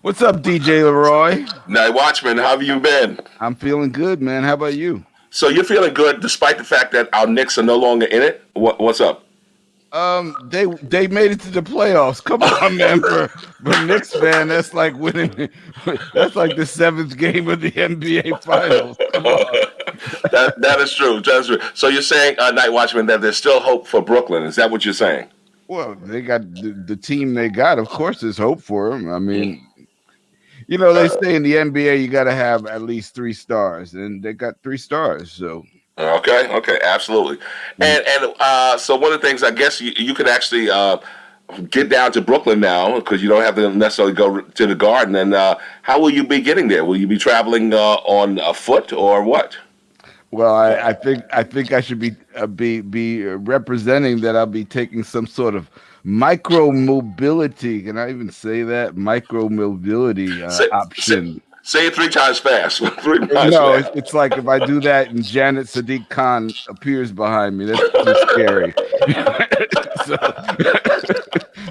What's up, DJ LeRoy? NightWatchman, how have you been? I'm feeling good, man. How about you? So you're feeling good despite the fact that our Knicks are no longer in it? What's up? They made it to the playoffs. Come on, man. For Knicks fan, that's like winning. That's like the seventh game of the NBA Finals. Come on. That is true. That's true. So you're saying, NightWatchman, that there's still hope for Brooklyn. Is that what you're saying? Well, they got the team they got. Of course, there's hope for them. I mean, they say in the NBA you got to have at least 3 stars, and they got 3 stars. So Okay, absolutely. So one of the things I guess you could actually get down to Brooklyn now because you don't have to necessarily go to the Garden. And how will you be getting there? Will you be traveling on foot or what? Well, I think I should be representing that I'll be taking some sort of micromobility. Can I even say that micromobility option? Say it 3 times fast. No, it's like if I do that and Janet Sadiq Khan appears behind me, that's too scary.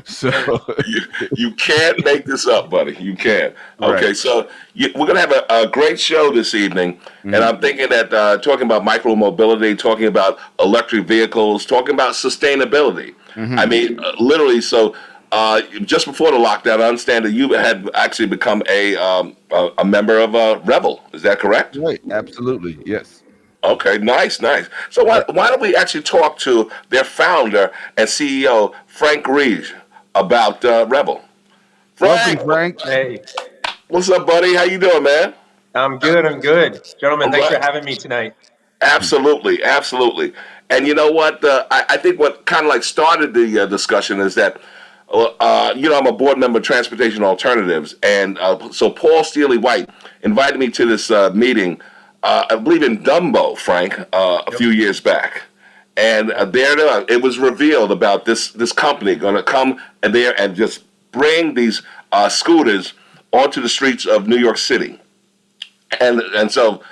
so you can't make this up, buddy. You can't. Okay, right. so we're gonna have a great show this evening, and I'm thinking that talking about micromobility, talking about electric vehicles, talking about sustainability. I mean, literally. So just before the lockdown, I understand that you had actually become a member of Revel. Is that correct? Right. Absolutely. Yes. Okay, nice. So why don't we actually talk to their founder and CEO, Frank Reig, about Revel? Welcome, Frank. Hey, What's up, buddy? How you doing, man? I'm good. Gentlemen, thanks for having me tonight. Absolutely. And you know what? I think what kind of like started the discussion is that, I'm a board member of Transportation Alternatives, and so Paul Steely White invited me to this meeting, I believe in Dumbo, Frank, a few years back. And it was revealed about this company going to come in there and just bring these scooters onto the streets of New York City. And so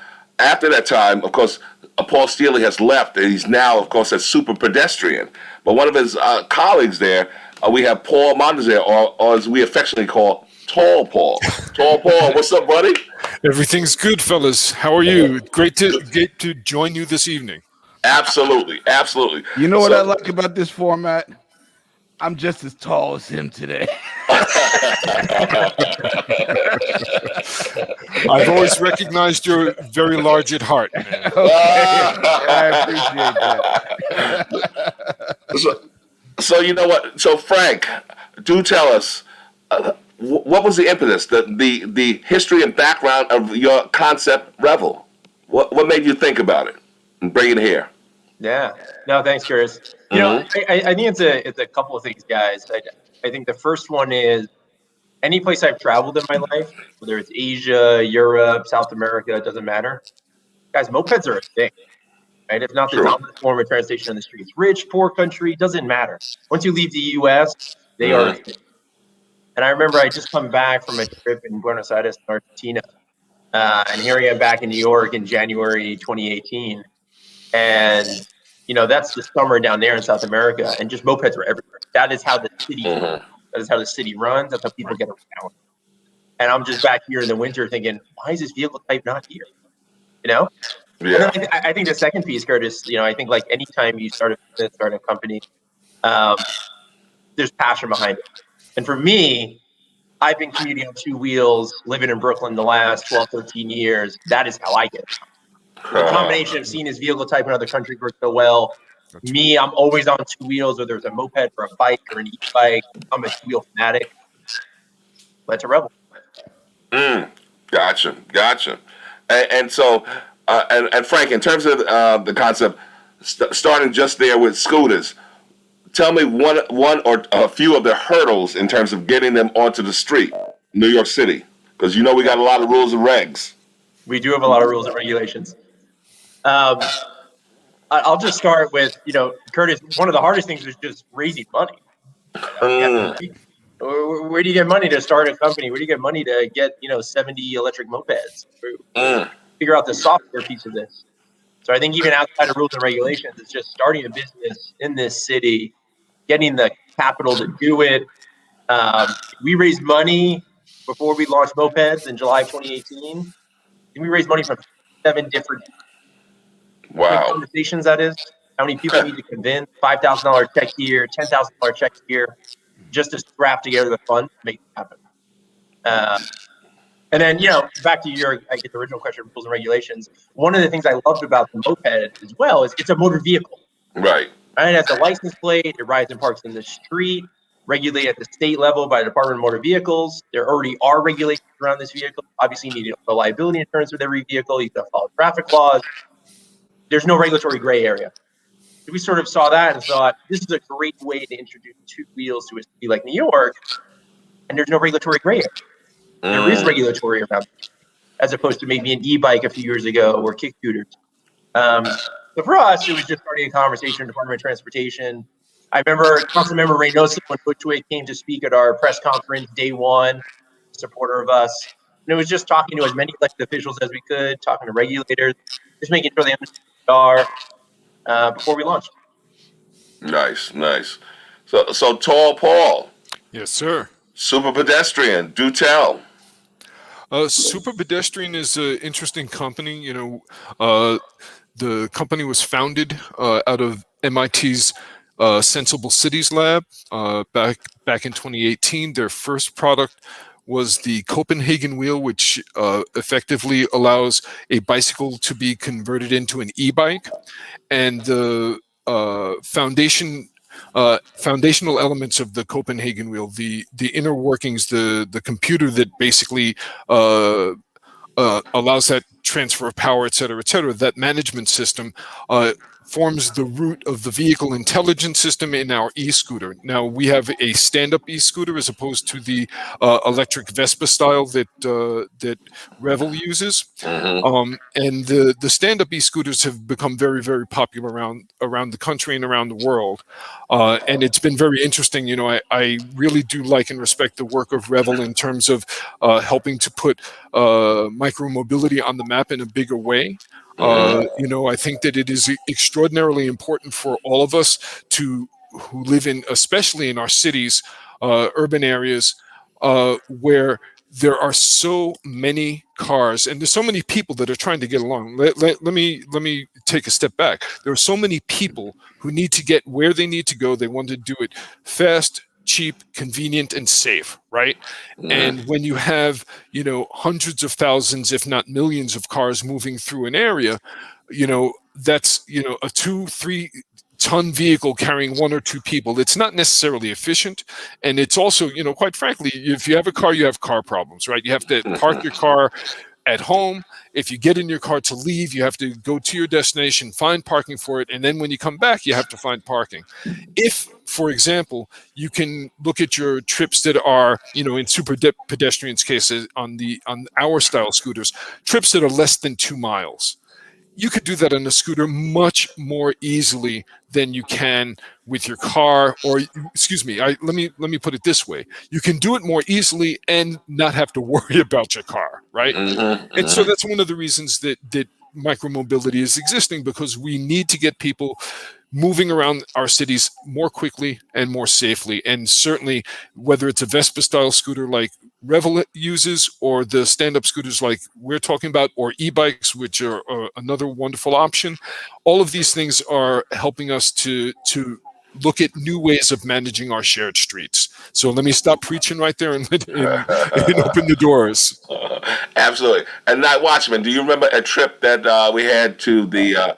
after that time, of course, Paul Steely has left, and he's now, of course, at Superpedestrian. But one of his colleagues there, we have Paul Mondesire, or as we affectionately call Tall Paul. Tall Paul, what's up, buddy? Everything's good, fellas. How are you? Great to join you this evening. Absolutely. You know what I like about this format? I'm just as tall as him today. I've always recognized you're very large at heart, man. Okay. I appreciate that. So you know what? So Frank, do tell us what was the impetus, the history and background of your concept Revel? What made you think about it and bring it here? Yeah. No, thanks, Chris. You know, I think it's a couple of things, guys. I think the first one is any place I've traveled in my life, whether it's Asia, Europe, South America, it doesn't matter. Guys, mopeds are a thing. Right? It's not the dominant form of transportation on the streets. Rich, poor country, doesn't matter. Once you leave the U.S., they are. And I remember I just come back from a trip in Buenos Aires, Argentina, and here I am back in New York in January 2018, and that's the summer down there in South America, and just mopeds were everywhere. That is how the city. That is how the city runs. That's how people get around. And I'm just back here in the winter thinking, why is this vehicle type not here? Yeah. I think the second piece, Curtis, I think like anytime you start a company, there's passion behind it. And for me, I've been commuting on 2 wheels, living in Brooklyn the last 12, 13 years. That is how I get it. The combination of seeing this vehicle type in other countries work so well. Me, I'm always on 2 wheels, whether it's a moped or a bike or an e-bike. I'm a 2-wheel fanatic. That's a Revel. Gotcha. And so, and Frank, in terms of the concept, starting just there with scooters, tell me one or a few of the hurdles in terms of getting them onto the street, New York City, because we got a lot of rules and regs. We do have a lot of rules and regulations. I'll just start with, Curtis, one of the hardest things is just raising money. Where do you get money to start a company? Where do you get money to get, 70 electric mopeds? Figure out the software piece of this. So I think even outside of rules and regulations, it's just starting a business in this city, getting the capital to do it. We raised money before we launched mopeds in July 2018, and we raised money from 7 different Wow. conversations. That is how many people we need to convince. $5,000 check here, $10,000 check here, just to scrap together the fund to make it happen. And then, back to your, I guess, original question, rules and regulations. One of the things I loved about the moped as well is it's a motor vehicle. Right. Right? It has a license plate. It rides and parks in the street, regulated at the state level by the Department of Motor Vehicles. There already are regulations around this vehicle. Obviously, you need a liability insurance with every vehicle. You have to follow traffic laws. There's no regulatory gray area. We sort of saw that and thought, this is a great way to introduce 2 wheels to a city like New York, and there's no regulatory gray area. There is regulatory around it, as opposed to maybe an e-bike a few years ago or kick scooters. So for us, it was just starting a conversation in the Department of Transportation. I remember Councilmember Reynoso when Bushwick came to speak at our press conference day one, a supporter of us. And it was just talking to as many elected officials as we could, talking to regulators, just making sure they understand what they are before we launched. Nice. So Tall Paul. Yes, sir. Superpedestrian, do tell. Superpedestrian is an interesting company. The company was founded out of MIT's Sensible Cities Lab back in 2018. Their first product was the Copenhagen wheel, which effectively allows a bicycle to be converted into an e-bike. And the foundational elements of the Copenhagen wheel, the inner workings, the computer that basically allows that transfer of power, et cetera, that management system forms the root of the vehicle intelligence system in our e-scooter. Now, we have a stand-up e-scooter as opposed to the electric Vespa style that Revel uses. And the stand-up e-scooters have become very, very popular around the country and around the world. And it's been very interesting. I really do like and respect the work of Revel in terms of helping to put micromobility on the map in a bigger way. I think that it is extraordinarily important for all of us who live especially in our cities, urban areas, where there are so many cars and there's so many people that are trying to get along. Let me take a step back. There are so many people who need to get where they need to go. They want to do it fast, cheap, convenient, and safe, right? And when you have, hundreds of thousands, if not millions of cars moving through an area, that's, a 2-3 ton vehicle carrying 1 or 2 people. It's not necessarily efficient. And it's also, quite frankly, if you have a car, you have car problems, right? You have to park your car at home. If you get in your car to leave, you have to go to your destination, find parking for it, and then when you come back, you have to find parking. If, for example, you can look at your trips that are, in Superpedestrian's case, on our style scooters, trips that are less than 2 miles. You could do that on a scooter much more easily than you can with your car, or excuse me, let me put it this way. You can do it more easily and not have to worry about your car, right? And so that's one of the reasons that micromobility is existing, because we need to get people moving around our cities more quickly and more safely. And certainly, whether it's a Vespa style scooter like Revel uses, or the stand-up scooters like we're talking about, or e-bikes, which are another wonderful option, all of these things are helping us to look at new ways of managing our shared streets. So let me stop preaching right there and open the doors. Absolutely. And NightWatchman, do you remember a trip that we had to the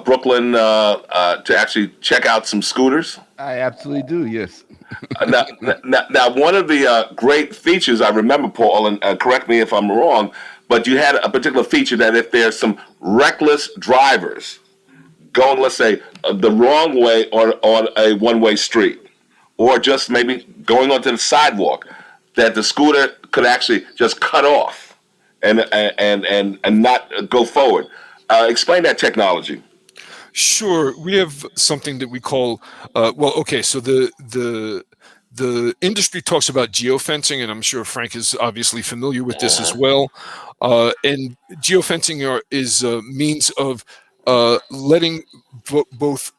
Brooklyn to actually check out some scooters? I absolutely do, yes. Now, one of the great features I remember, Paul, and correct me if I'm wrong, but you had a particular feature that if there's some reckless drivers going, let's say, the wrong way on a one-way street, or just maybe going onto the sidewalk, that the scooter could actually just cut off and not go forward. Explain that technology. Sure, we have something that we call so the industry talks about geofencing, and I'm sure Frank is obviously familiar with this as well. And geofencing is a means of letting both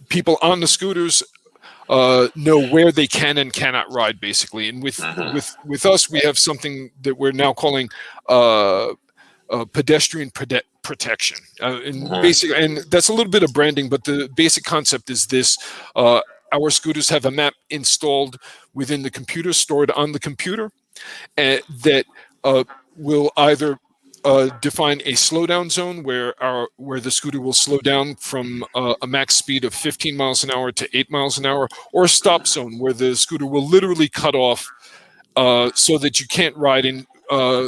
people on the scooters know where they can and cannot ride, basically. And with us, we have something that we're now calling pedestrian protection. And that's a little bit of branding, but the basic concept is this: our scooters have a map installed within the computer, stored on the computer, that will either define a slowdown zone where the scooter will slow down from a max speed of 15 miles an hour to 8 miles an hour, or a stop zone where the scooter will literally cut off so that you can't ride in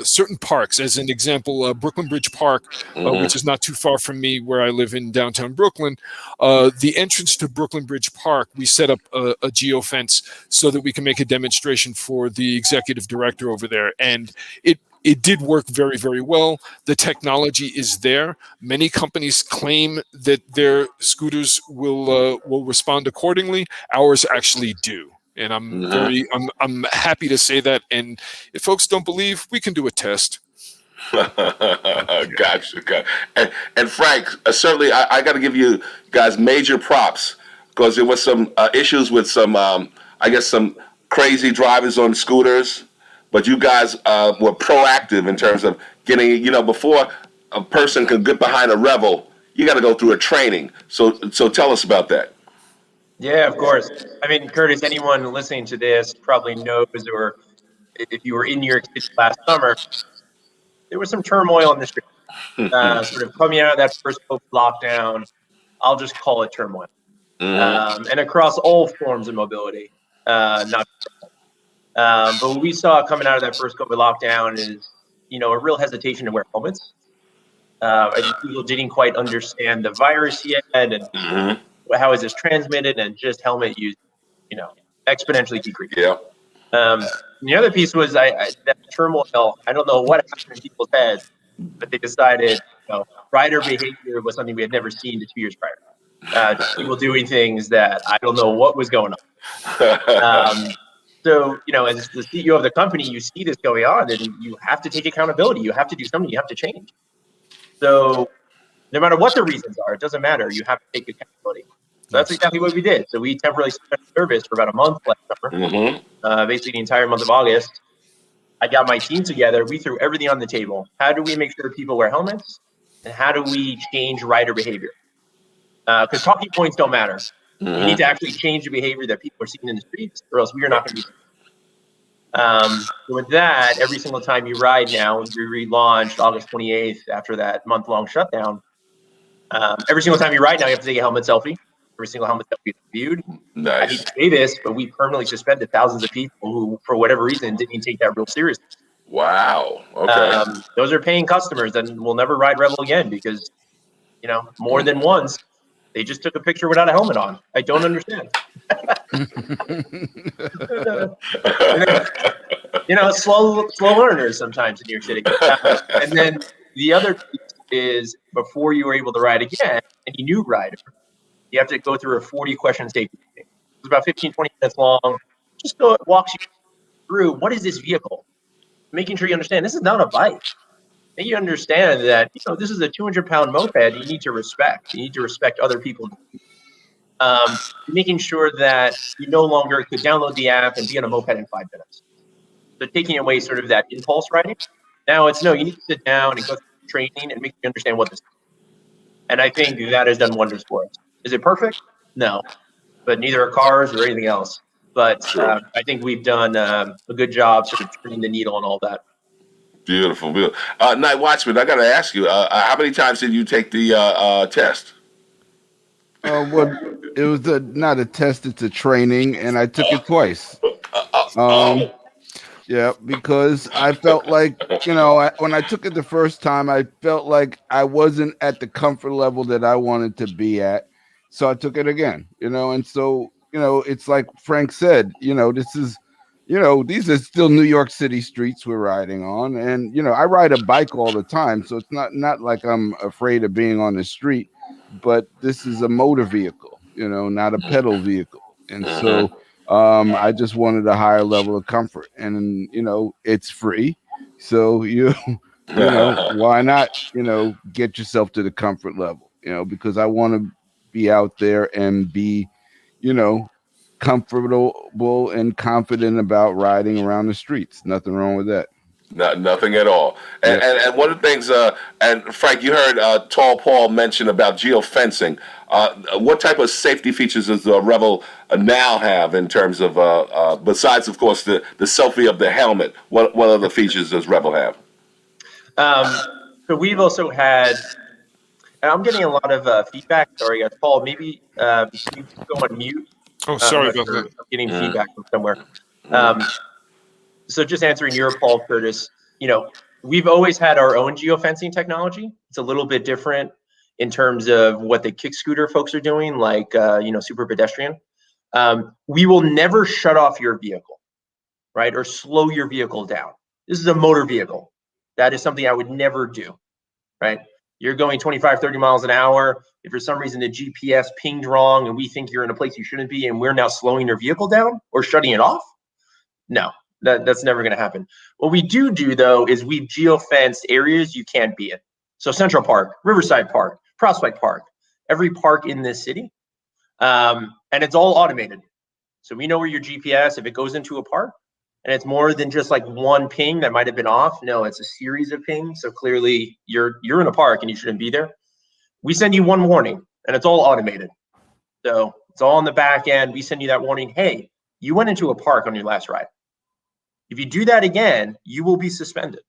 certain parks. As an example, Brooklyn Bridge Park, which is not too far from me where I live in downtown Brooklyn. The entrance to Brooklyn Bridge Park, we set up a geofence so that we can make a demonstration for the executive director over there. And it did work very, very well. The technology is there. Many companies claim that their scooters will respond accordingly. Ours actually do. And I'm happy to say that. And if folks don't believe, we can do a test. Gotcha. And Frank, certainly I got to give you guys major props, because there was some issues with some, I guess, some crazy drivers on scooters. But you guys were proactive in terms of getting, before a person can get behind a Revel, you got to go through a training. So tell us about that. Yeah, of course. I mean, Curtis, anyone listening to this probably knows, or if you were in New York City last summer, there was some turmoil in the street. Sort of coming out of that first COVID lockdown, I'll just call it turmoil. And across all forms of mobility, not. But what we saw coming out of that first COVID lockdown is, a real hesitation to wear helmets. I think people didn't quite understand the virus yet, and how is this transmitted, and just helmet use, exponentially decreased. Yeah. The other piece was that turmoil. I don't know what happened in people's heads, but they decided, rider behavior was something we had never seen the 2 years prior. People doing things that I don't know what was going on. So, as the CEO of the company, you see this going on, and you have to take accountability. You have to do something. You have to change. So no matter what the reasons are, it doesn't matter. You have to take accountability. So that's exactly what we did. So we temporarily suspended service for about a month last summer, basically the entire month of August. I got my team together. We threw everything on the table. How do we make sure people wear helmets? And how do we change rider behavior? Because talking points don't matter. You need to actually change the behavior that people are seeing in the streets, or else we are not going to be. So with that, every single time you ride now, we relaunched August 28th after that month-long shutdown. Every single time you ride now, you have to take a helmet selfie. Every single helmet selfie is viewed. Nice. I hate to say this, but we permanently suspended thousands of people who, for whatever reason, didn't take that real seriously. Wow. Okay. Those are paying customers, and will never ride Revel again because, more than once, they just took a picture without a helmet on. I don't understand. Slow learners sometimes in New York City. And then the other piece is, before you were able to ride again, any new rider, you have to go through a 40-question safety meeting. It's about 15, 20 minutes long. Just walks you through, what is this vehicle? Making sure you understand this is not a bike. Make you understand that this is a 200-pound moped you need to respect. You need to respect other people. Making sure that you no longer could download the app and be on a moped in 5 minutes. So taking away sort of that impulse riding. Now it's you need to sit down and go through training and make you understand what this is. And I think that has done wonders for us. Is it perfect? No, but neither are cars or anything else. But I think we've done a good job sort of turning the needle on all that. Beautiful. NightWatchman, I got to ask you, how many times did you take the test? Well, it was not a test; it's a training, and I took it twice. Yeah, because I felt like, when I took it the first time, I felt like I wasn't at the comfort level that I wanted to be at. So I took it again, and so, it's like Frank said, this is, these are still New York City streets we're riding on. And, I ride a bike all the time. So it's not like I'm afraid of being on the street, but this is a motor vehicle, not a pedal vehicle. And so I just wanted a higher level of comfort, and it's free, so why not get yourself to the comfort level, because I want to be out there and be comfortable and confident about riding around the streets. Nothing wrong with that. Nothing at all. And, Yep. and one of the things, and Frank, you heard Tall Paul mention about geofencing. What type of safety features does Revel now have in terms of, besides, of course, the selfie of the helmet? What other features does Revel have? So we've also had, and I'm getting a lot of feedback. Sorry, guys. Paul, maybe can you go on mute? Oh, sorry about that. I'm getting feedback from somewhere. So just answering your, Paul, Curtis, we've always had our own geofencing technology. It's a little bit different in terms of what the kick scooter folks are doing, like, Superpedestrian. We will never shut off your vehicle, right? Or slow your vehicle down. This is a motor vehicle. That is something I would never do, right? You're going 25, 30 miles an hour. If for some reason the GPS pinged wrong and we think you're in a place you shouldn't be and we're now slowing your vehicle down or shutting it off, no. That's never going to happen. What we do though, is we've geofenced areas you can't be in. So Central Park, Riverside Park, Prospect Park, every park in this city. And it's all automated. So we know where your GPS, if it goes into a park and it's more than just like one ping that might've been off. No, it's a series of pings. So clearly you're in a park and you shouldn't be there. We send you one warning and it's all automated. So it's all on the back end. We send you that warning. Hey, you went into a park on your last ride. If you do that again, you will be suspended.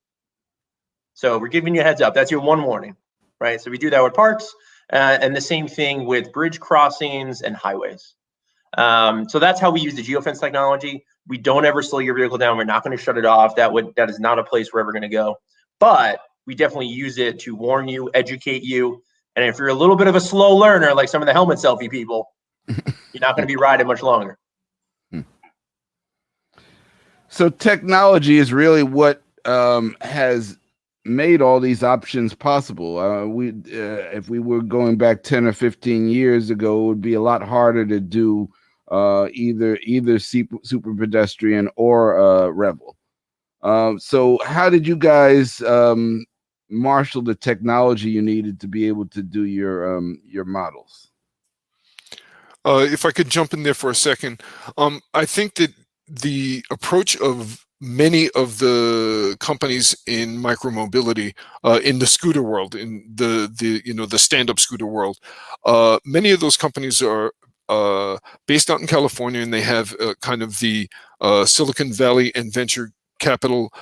So we're giving you a heads up. That's your one warning, right? So we do that with parks, and the same thing with bridge crossings and highways. So that's how we use the geofence technology. We don't ever slow your vehicle down. We're not going to shut it off. That is not a place we're ever going to go. But we definitely use it to warn you, educate you. And if you're a little bit of a slow learner, like some of the helmet selfie people, you're not going to be riding much longer. So technology is really what has made all these options possible. If we were going back 10 or 15 years ago, it would be a lot harder to do either Superpedestrian or Revel. So how did you guys marshal the technology you needed to be able to do your models? If I could jump in there for a second, I think that the approach of many of the companies in micromobility, in the scooter world, in the stand-up scooter world, many of those companies are based out in California, and they have kind of the Silicon Valley and venture capital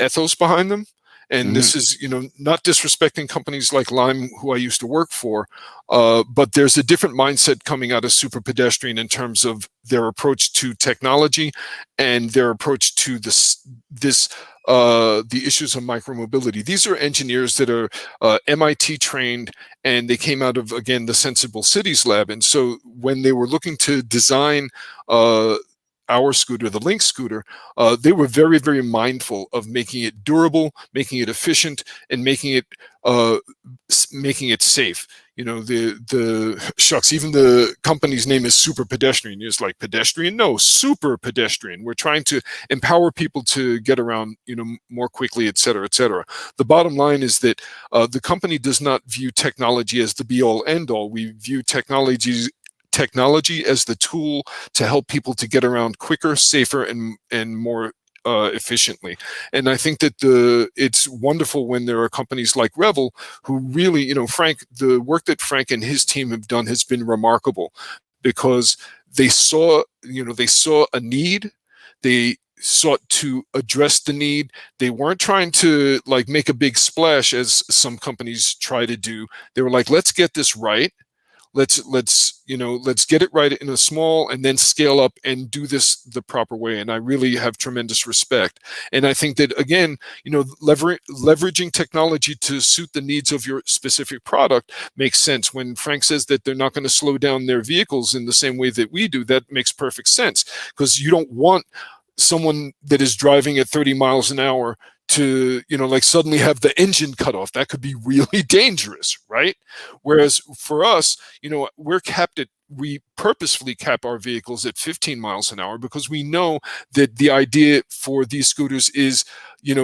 ethos behind them. And this is, not disrespecting companies like Lime, who I used to work for, but there's a different mindset coming out of Superpedestrian in terms of their approach to technology and their approach to the issues of micromobility. These are engineers that are MIT trained, and they came out of, again, the Sensible Cities Lab. And so when they were looking to design our scooter, the Link scooter, they were very, very mindful of making it durable, making it efficient, and making it safe. The shucks, even the company's name is Superpedestrian. It's like pedestrian? No, Superpedestrian. We're trying to empower people to get around, more quickly, et cetera, et cetera. The bottom line is that the company does not view technology as the be-all, end-all. We view technology as the tool to help people to get around quicker, safer, and more efficiently. And I think that it's wonderful when there are companies like Revel who really, Frank, the work that Frank and his team have done has been remarkable, because they saw a need. They sought to address the need. They weren't trying to make a big splash as some companies try to do. They were like, let's get this right. Let's get it right in a small, and then scale up and do this the proper way. And I really have tremendous respect. And I think that, again, leveraging technology to suit the needs of your specific product makes sense. When Frank says that they're not going to slow down their vehicles in the same way that we do, that makes perfect sense, because you don't want someone that is driving at 30 miles an hour to suddenly have the engine cut off. That could be really dangerous, right? Whereas for us, we purposefully cap our vehicles at 15 miles an hour, because we know that the idea for these scooters is,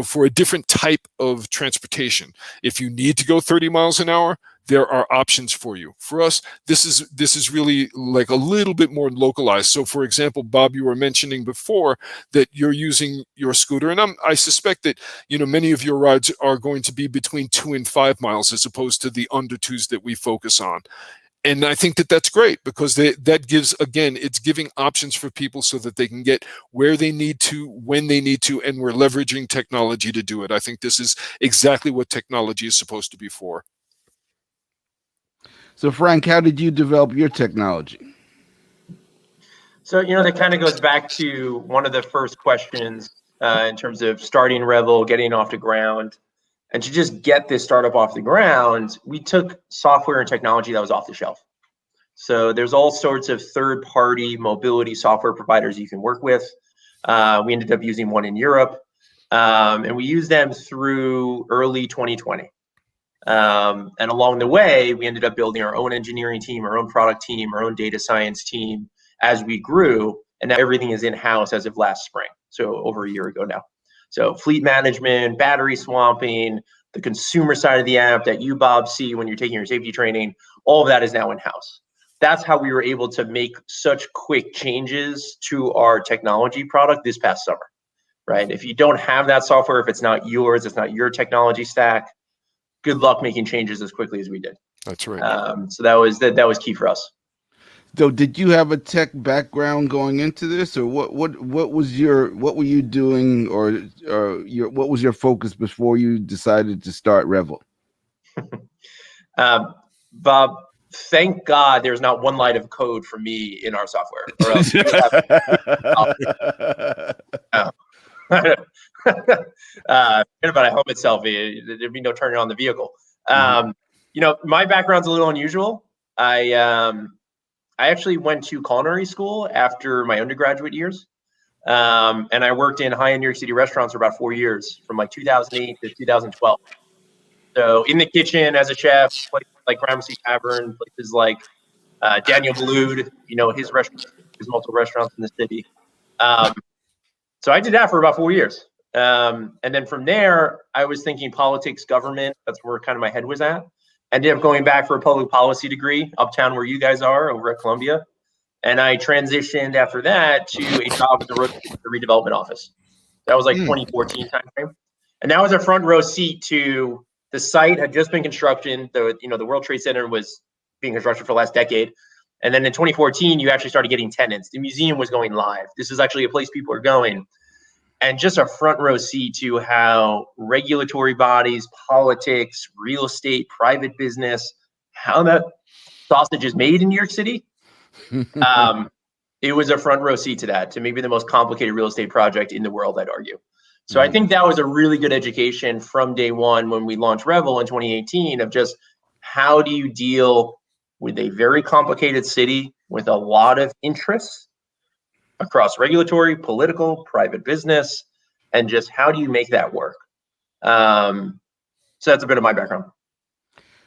for a different type of transportation. If you need to go 30 miles an hour, there are options for you. For us, this is really like a little bit more localized. So, for example, Bob, you were mentioning before that you're using your scooter, and I suspect that many of your rides are going to be between 2 and 5 miles as opposed to the under twos that we focus on. And I think that that's great because that gives, again, it's giving options for people so that they can get where they need to, when they need to, and we're leveraging technology to do it. I think this is exactly what technology is supposed to be for. So, Frank, how did you develop your technology? So, that kind of goes back to one of the first questions in terms of starting Revel, getting off the ground. And to just get this startup off the ground, we took software and technology that was off the shelf. So there's all sorts of third-party mobility software providers you can work with. We ended up using one in Europe, and we used them through early 2020. And along the way, we ended up building our own engineering team, our own product team, our own data science team as we grew. And now everything is in-house as of last spring, so over a year ago now. So fleet management, battery swapping, the consumer side of the app that you, Bob, see when you're taking your safety training, all of that is now in-house. That's how we were able to make such quick changes to our technology product this past summer, right? If you don't have that software, if it's not yours, it's not your technology stack, good luck making changes as quickly as we did. That's right. So that was key for us. So, did you have a tech background going into this, or what were you doing, or what was your focus before you decided to start Revel? Bob, thank God there's not one line of code for me in our software. Or else forget about a helmet selfie. There'd be no turning on the vehicle. My background's a little unusual. I actually went to culinary school after my undergraduate years. And I worked in high-end New York City restaurants for about 4 years, from like 2008 to 2012. So in the kitchen as a chef, places like Gramercy Tavern, places like Daniel Boulud, his restaurant, his multiple restaurants in the city. So I did that for about 4 years. And then from there, I was thinking politics, government. That's where kind of my head was at. Ended up going back for a public policy degree uptown where you guys are over at Columbia. And I transitioned after that to a job at the redevelopment office. That was like 2014 timeframe. And that was a front row seat to the site had just been constructed. The World Trade Center was being constructed for the last decade. And then in 2014, you actually started getting tenants. The museum was going live. This is actually a place people are going. And just a front row seat to how regulatory bodies, politics, real estate, private business, how that sausage is made in New York City. It was a front row seat to that, to maybe the most complicated real estate project in the world, I'd argue. So I think that was a really good education from day one when we launched Revel in 2018 of just how do you deal with a very complicated city with a lot of interests across regulatory, political, private business, and just how do you make that work? So that's a bit of my background.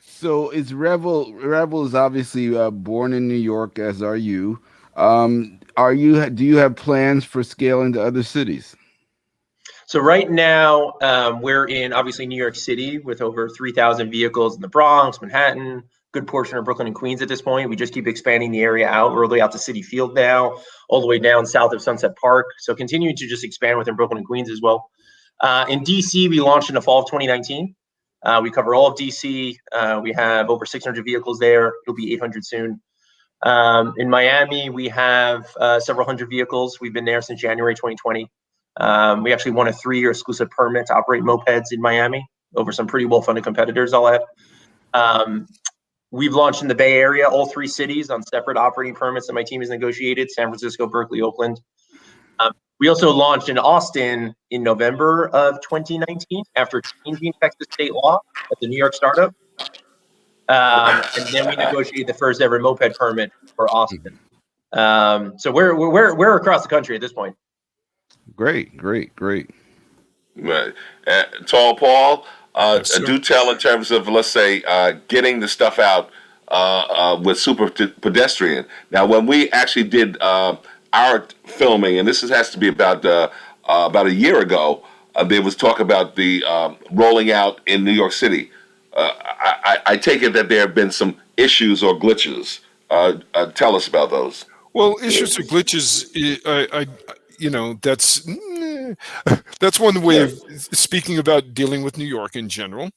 So is Revel is obviously born in New York, as are you. Do you have plans for scaling to other cities? So right now, we're in obviously New York City with over 3,000 vehicles in the Bronx, Manhattan, good portion of Brooklyn and Queens at this point. We just keep expanding the area out. We're all the way out to Citi Field now, all the way down south of Sunset Park. So continuing to just expand within Brooklyn and Queens as well. In DC, we launched in the fall of 2019. We cover all of DC. We have over 600 vehicles there. It'll be 800 soon. In Miami, we have several hundred vehicles. We've been there since January 2020. We actually won a 3-year exclusive permit to operate mopeds in Miami over some pretty well-funded competitors, I'll add. We've launched in the Bay Area, all 3 cities on separate operating permits that my team has negotiated: San Francisco, Berkeley, Oakland. We also launched in Austin in November of 2019 after changing Texas state law at the New York startup. And then we negotiated the first ever moped permit for Austin. So we're across the country at this point. Great. Right. Tall Paul, Yes, do tell in terms of, let's say, getting the stuff out with Superpedestrian. Now, when we actually did our filming, and this has to be about a year ago, there was talk about the rolling out in New York City. I take it that there have been some issues or glitches. Tell us about those. Well, issues or glitches, that's one way of speaking about dealing with New York in general.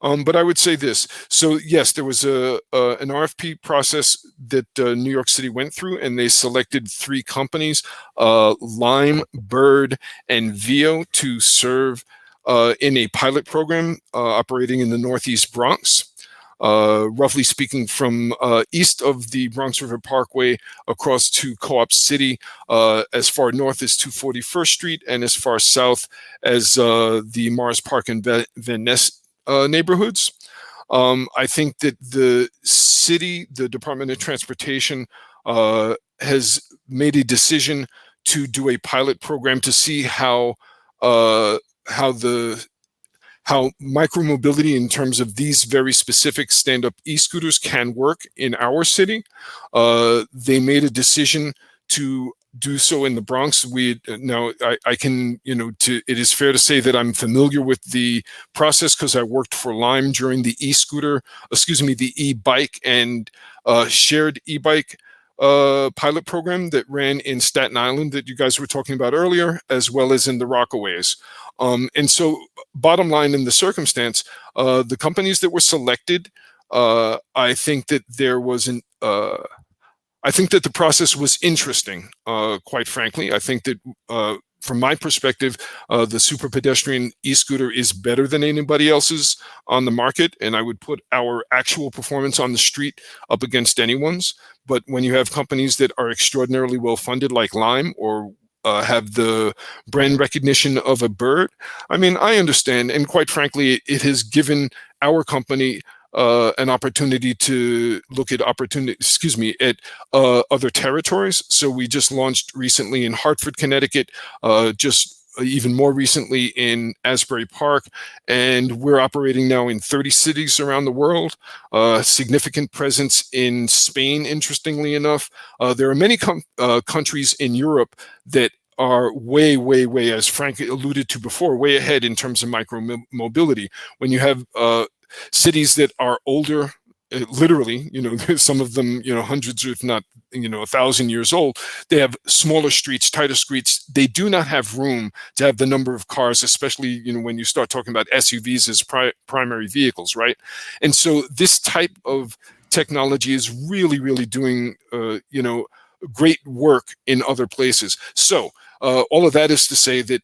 But I would say this. So yes, there was an RFP process that New York City went through, and they selected 3 companies, Lime, Bird, and Vio, to serve in a pilot program operating in the Northeast Bronx. Roughly speaking, from east of the Bronx River Parkway across to Co-op City, as far north as 241st Street, and as far south as the Morris Park and Van Ness neighborhoods. I think that the city, the Department of Transportation, has made a decision to do a pilot program to see how micromobility in terms of these very specific stand-up e-scooters can work in our city. They made a decision to do so in the Bronx. I can, it is fair to say that I'm familiar with the process because I worked for Lime during the the e-bike and shared e-bike pilot program that ran in Staten Island that you guys were talking about earlier, as well as in the Rockaways. And so bottom line in the circumstance, the companies that were selected, I think that I think that the process was interesting, quite frankly. I think that from my perspective, the Superpedestrian e-scooter is better than anybody else's on the market, and I would put our actual performance on the street up against anyone's. But when you have companies that are extraordinarily well-funded like Lime, or have the brand recognition of a Bird, I mean, I understand, and quite frankly, it has given our company an opportunity to look at other territories. So we just launched recently in Hartford, Connecticut, just even more recently in Asbury Park, and we're operating now in 30 cities around the world. Significant presence in Spain, interestingly enough. There are many countries in Europe that are way, as Frank alluded to before, way ahead in terms of micromobility. When you have cities that are older, literally, some of them, hundreds, if not, 1,000 years old, they have smaller streets, tighter streets. They do not have room to have the number of cars, especially, when you start talking about SUVs as primary vehicles, right? And so this type of technology is really, doing, great work in other places. So all of that is to say that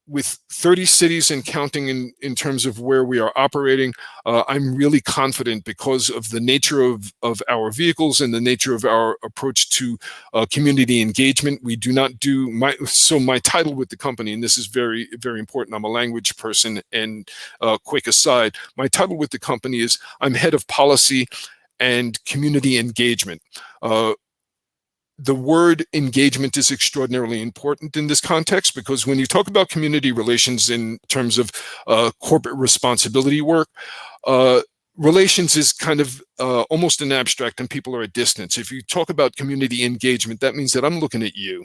with 30 cities and counting in terms of where we are operating, I'm really confident because of the nature of our vehicles and the nature of our approach to community engagement. We do not do my title with the company, and this is very, very important. I'm a language person, and quick aside, my title with the company is I'm head of policy and community engagement. The word engagement is extraordinarily important in this context, because when you talk about community relations in terms of corporate responsibility work, relations is kind of almost an abstract, and people are at distance. If you talk about community engagement, that means that I'm looking at you,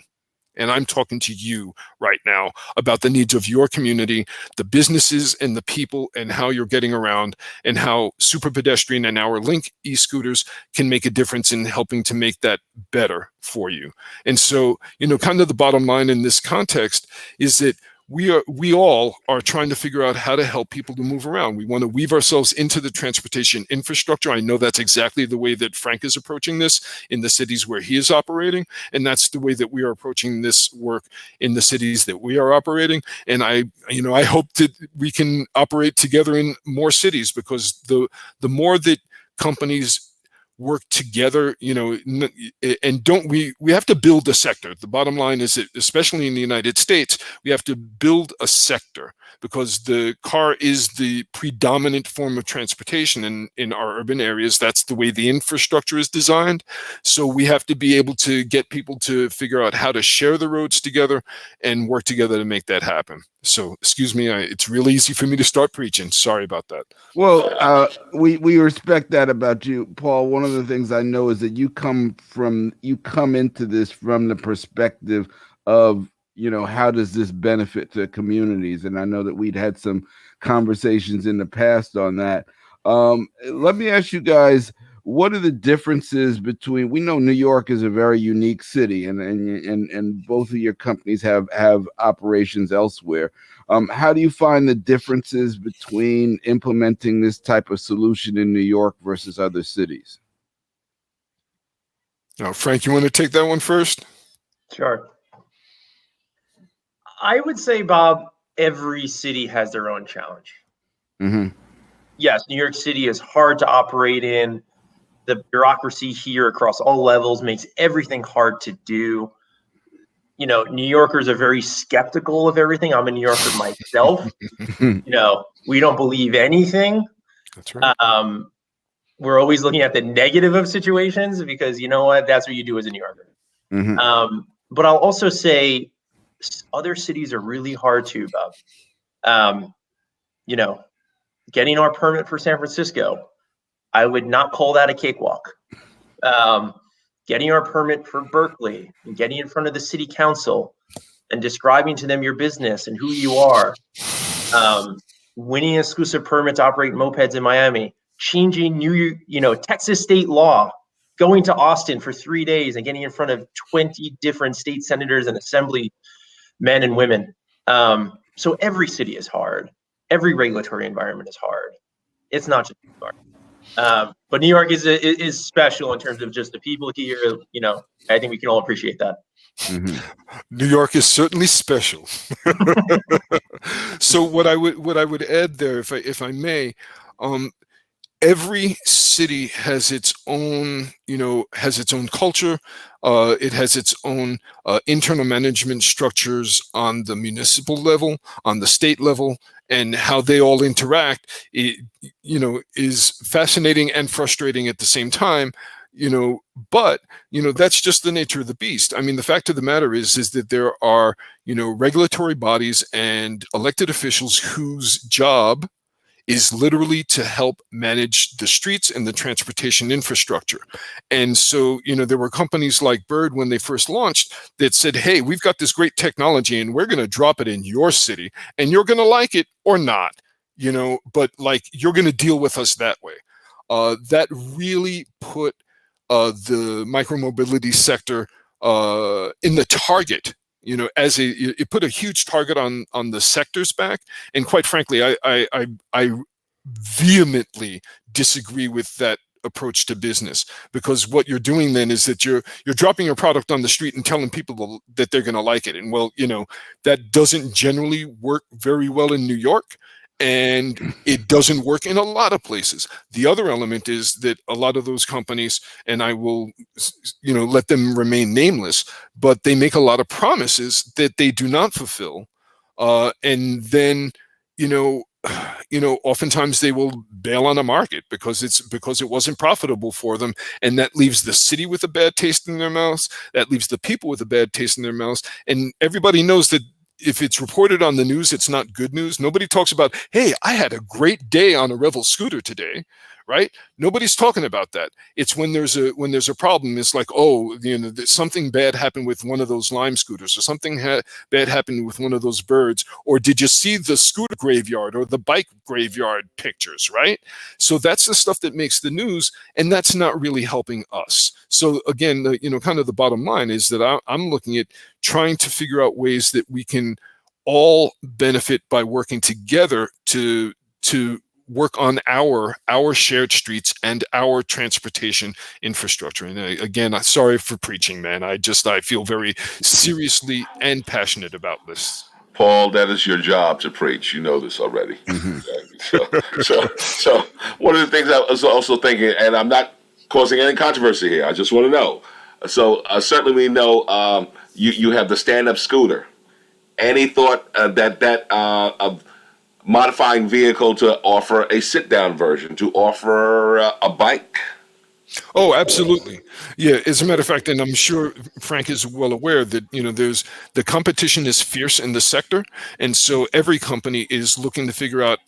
and I'm talking to you right now about the needs of your community, the businesses and the people, and how you're getting around, and how Superpedestrian and our Link e-scooters can make a difference in helping to make that better for you. And so, kind of the bottom line in this context is that we all are trying to figure out how to help people to move around. We want to weave ourselves into the transportation infrastructure. I know that's exactly the way that Frank is approaching this in the cities where he is operating, and that's the way that we are approaching this work in the cities that we are operating. And I hope that we can operate together in more cities, because the more that companies work together, and we have to build a sector. The bottom line is that, especially in the United States, we have to build a sector, because the car is the predominant form of transportation in our urban areas. That's the way the infrastructure is designed. So we have to be able to get people to figure out how to share the roads together and work together to make that happen. So, excuse me, it's really easy for me to start preaching. Sorry about that. Well, we respect that about you, Paul. One of the things I know is that you come into this from the perspective of, how does this benefit the communities? And I know that we'd had some conversations in the past on that. Let me ask you guys, what are the differences between? We know New York is a very unique city, and both of your companies have operations elsewhere. How do you find the differences between implementing this type of solution in New York versus other cities? Now, Frank, you want to take that one first? Sure. I would say, Bob, every city has their own challenge. Mm-hmm. Yes, New York City is hard to operate in. The bureaucracy here across all levels makes everything hard to do. New Yorkers are very skeptical of everything. I'm a New Yorker myself. We don't believe anything. That's right. We're always looking at the negative of situations because you know what? That's what you do as a New Yorker. Mm-hmm. But I'll also say other cities are really hard too, Bob. Getting our permit for San Francisco, I would not call that a cakewalk. Getting our permit for Berkeley and getting in front of the city council and describing to them your business and who you are, winning an exclusive permit to operate mopeds in Miami, changing Texas state law, going to Austin for 3 days and getting in front of 20 different state senators and assembly men and women. So every city is hard. Every regulatory environment is hard. It's not just New York. But New York is special in terms of just the people here. I think we can all appreciate that. Mm-hmm. New York is certainly special. So what I would add there, if I may, every city has its own culture. It has its own internal management structures on the municipal level, on the state level, and how they all interact. Is fascinating and frustrating at the same time. But that's just the nature of the beast. I mean, the fact of the matter is that there are regulatory bodies and elected officials whose job is literally to help manage the streets and the transportation infrastructure. And so, there were companies like Bird when they first launched that said, hey, we've got this great technology and we're going to drop it in your city and you're going to like it or not, but you're going to deal with us that way. That really put the micromobility sector in the target. It put a huge target on the sector's back, and quite frankly, I vehemently disagree with that approach to business, because what you're doing then is that you're dropping your product on the street and telling people that they're going to like it, and that doesn't generally work very well in New York. And it doesn't work in a lot of places. The other element is that a lot of those companies, and I will, let them remain nameless, but they make a lot of promises that they do not fulfill. And then, oftentimes they will bail on a market because it wasn't profitable for them. And that leaves the city with a bad taste in their mouths. That leaves the people with a bad taste in their mouths. And everybody knows that if it's reported on the news, it's not good news. Nobody talks about, hey, I had a great day on a Revel scooter today, right? Nobody's talking about that. It's when there's a problem. It's like, oh, something bad happened with one of those Lime scooters, or something bad happened with one of those Birds, or did you see the scooter graveyard or the bike graveyard pictures, right? So that's the stuff that makes the news, and that's not really helping us. So again, kind of the bottom line is that I'm looking at trying to figure out ways that we can all benefit by working together to work on our shared streets and our transportation infrastructure. And again, I'm sorry for preaching, man. I feel very seriously and passionate about this. Paul, that is your job to preach. You know this already. So one of the things I was also thinking, and I'm not causing any controversy here, I just want to know. So certainly we know you have the stand-up scooter. Any thought that of modifying vehicle to offer a sit-down version, to offer a bike? Oh, absolutely. Yeah, as a matter of fact, and I'm sure Frank is well aware that, there's the competition is fierce in the sector. And so every company is looking to figure out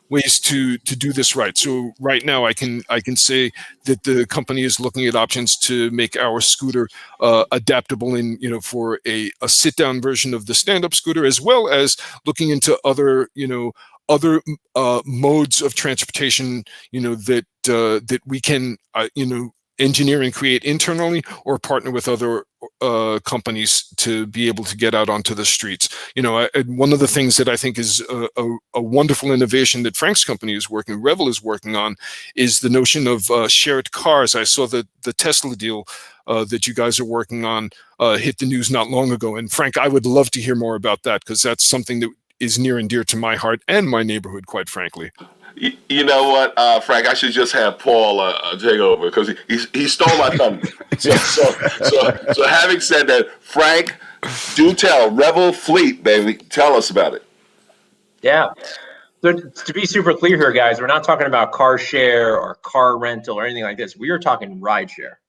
ways to do this right. So right now, I can say that the company is looking at options to make our scooter adaptable in, for a sit-down version of the stand-up scooter, as well as looking into other modes of transportation, that we can, engineer and create internally, or partner with other companies to be able to get out onto the streets. One of the things that I think is a wonderful innovation that Frank's company is Revel is working on, is the notion of shared cars. I saw that the Tesla deal that you guys are working on hit the news not long ago. And Frank, I would love to hear more about that, because that's something that is near and dear to my heart and my neighborhood, quite frankly. You know what, Frank? I should just have Paul take over, because he stole my thunder. So having said that, Frank, do tell Revel Fleet, baby. Tell us about it. Yeah. So to be super clear here, guys, we're not talking about car share or car rental or anything like this. We are talking ride share.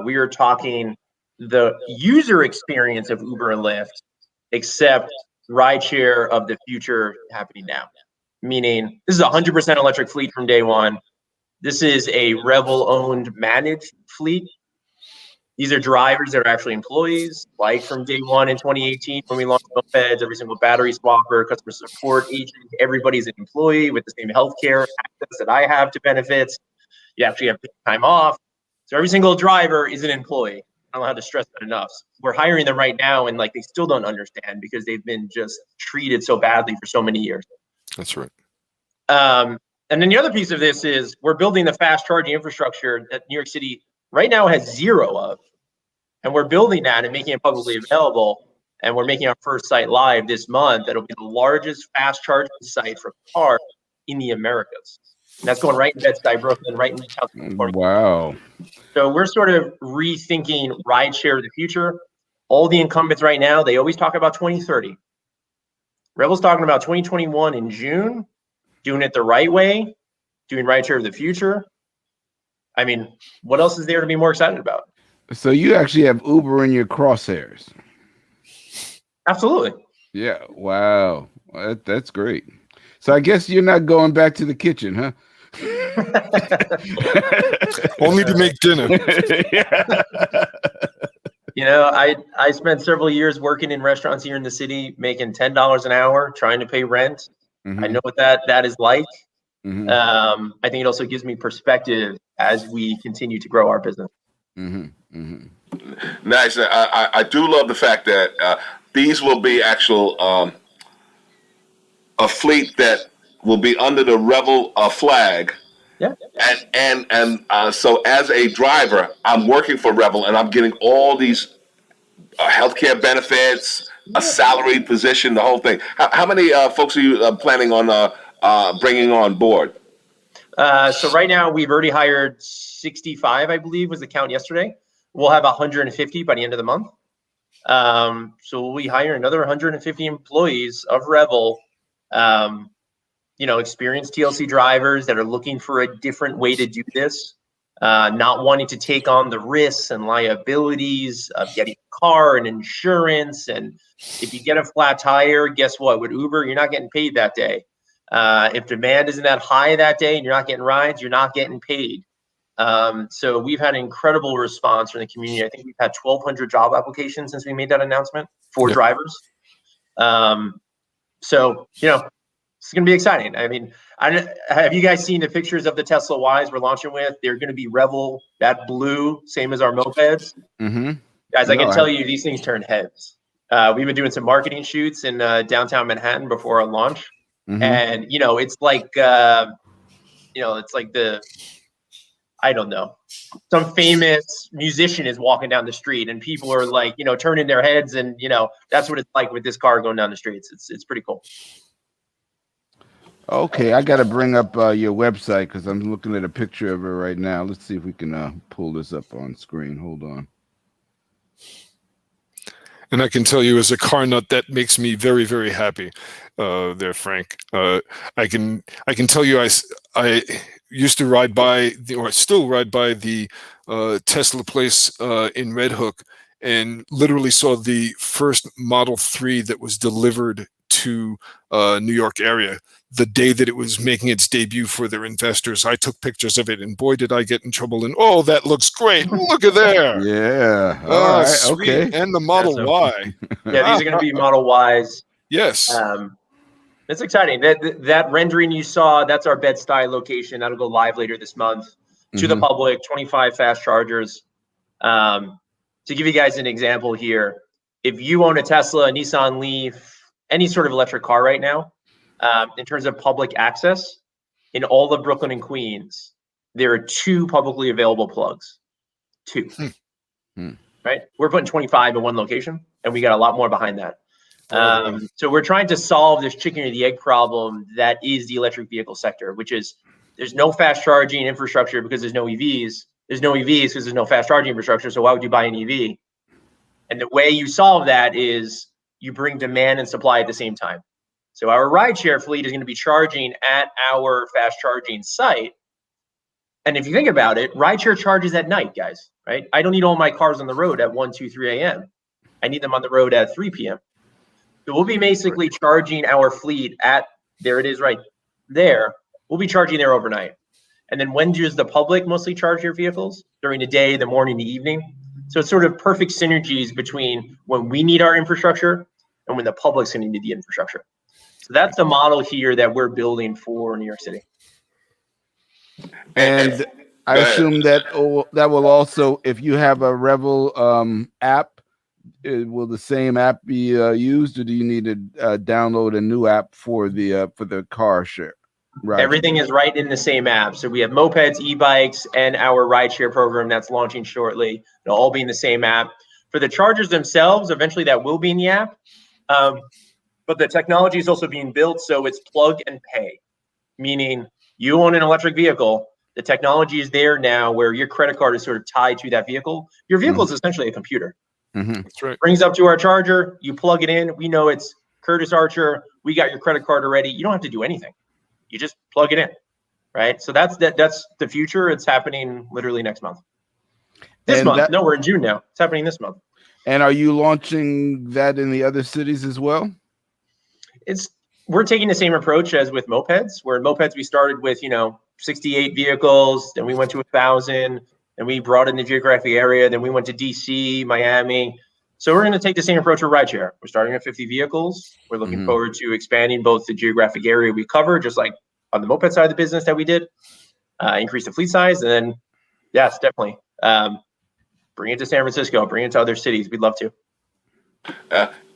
We are talking the user experience of Uber and Lyft, except ride share of the future happening now. Meaning this is 100% electric fleet from day one. This is a Revel-owned, managed fleet. These are drivers that are actually employees, like from day one in 2018 when we launched mopeds, every single battery swapper, customer support agent, everybody's an employee with the same healthcare access that I have to benefits. You actually have time off. So every single driver is an employee. I don't know how to stress that enough. We're hiring them right now, and they still don't understand because they've been just treated so badly for so many years. That's right. And then the other piece of this is we're building the fast charging infrastructure that New York City right now has zero of. And we're building that and making it publicly available. And we're making our first site live this month. That'll be the largest fast charging site for cars in the Americas. And that's going right in Bed-Stuy, Brooklyn, right in California. Wow. So we're sort of rethinking rideshare of the future. All the incumbents right now, they always talk about 2030. Revel's talking about 2021 in June, doing it the right way, doing rideshare of the future. I mean, what else is there to be more excited about? So you actually have Uber in your crosshairs. Absolutely. Yeah. Wow. That's great. So I guess you're not going back to the kitchen, huh? Only to make dinner. Yeah. I spent several years working in restaurants here in the city, making $10 an hour, trying to pay rent. Mm-hmm. I know what that is like. Mm-hmm. I think it also gives me perspective as we continue to grow our business. Mm-hmm. Mm-hmm. Nice. I do love the fact that these will be actual a fleet that will be under the Revel flag. Yeah. And so as a driver, I'm working for Revel, and I'm getting all these healthcare benefits, a salaried position, the whole thing. How many folks are you planning on bringing on board? So right now we've already hired 65, I believe was the count yesterday. We'll have 150 by the end of the month. So we hire another 150 employees of Revel, experienced TLC drivers that are looking for a different way to do this, not wanting to take on the risks and liabilities of getting a car and insurance. And if you get a flat tire, guess what? With Uber, you're not getting paid that day. If demand isn't that high that day and you're not getting rides, you're not getting paid. So we've had an incredible response from the community. I think we've had 1,200 job applications since we made that announcement for drivers. So, it's going to be exciting. I mean, have you guys seen the pictures of the Tesla Ys we're launching with? They're going to be Revel, that blue, same as our mopeds. Mm-hmm. Guys, I can tell you these things turn heads. We've been doing some marketing shoots in downtown Manhattan before our launch. Mm-hmm. And, it's like, it's like I don't know, some famous musician is walking down the street and people are like, turning their heads, and, that's what it's like with this car going down the streets. It's pretty cool. Okay, I got to bring up your website because I'm looking at a picture of it right now. Let's see if we can pull this up on screen. Hold on. And I can tell you, as a car nut, that makes me very, very happy. There, Frank. I can tell you, I used to ride by, or still ride by the Tesla place in Red Hook, and literally saw the first Model 3 that was delivered to New York area. The day that it was making its debut for their investors, I took pictures of it, and boy, did I get in trouble. And oh, that looks great! Look at there. Yeah. All Oh, right. sweet. Okay. And the Model so Y. Yeah, these are going to be Model Ys. Yes. It's exciting. That rendering you saw, that's our Bed-Stuy location. That'll go live later this month to the public. 25 fast chargers. To give you guys an example here, if you own a Tesla, a Nissan Leaf, any sort of electric car right now, in terms of public access, in all of Brooklyn and Queens, there are 2 publicly available plugs. 2. Right? We're putting 25 in one location, and we got a lot more behind that. So we're trying to solve this chicken or the egg problem that is the electric vehicle sector, which is there's no fast charging infrastructure because there's no EVs. There's no EVs because there's no fast charging infrastructure. So why would you buy an EV? And the way you solve that is you bring demand and supply at the same time. So our rideshare fleet is going to be charging at our fast charging site. And if you think about it, rideshare charges at night, guys, right? I don't need all my cars on the road at 1, 2, 3 a.m. I need them on the road at 3 p.m. So we'll be basically charging our fleet at, there it is right there. We'll be charging there overnight. And then when does the public mostly charge your vehicles? During the day, the morning, the evening. So it's sort of perfect synergies between when we need our infrastructure and when the public's going to need the infrastructure. So that's the model here that we're building for New York City. And I assume that will also, if you have a Revel app, will the same app be used, or do you need to download a new app for the car share? Right. Everything is right in the same app. So we have mopeds, e-bikes, and our rideshare program that's launching shortly. It'll all be in the same app. For the chargers themselves, eventually that will be in the app. But the technology is also being built, so it's plug and pay. Meaning you own an electric vehicle, the technology is there now where your credit card is sort of tied to that vehicle. Your vehicle is essentially a computer. That's right. Brings up to our charger, you plug it in. We know it's Curtis Archer. We got your credit card already. You don't have to do anything. You just plug it in, right? So that's the future. It's happening literally next month. This month. No, we're in June now. It's happening this month. And are you launching that in the other cities as well? We're taking the same approach as with mopeds, where in mopeds we started with 68 vehicles, then we went to 1,000, and we brought in the geographic area, then we went to DC, Miami. So we're going to take the same approach with rideshare. We're starting at 50 vehicles. We're looking forward to expanding both the geographic area we cover, just like on the moped side of the business that we did, increase the fleet size, and then yes, definitely bring it to San Francisco, bring it to other cities. We'd love to.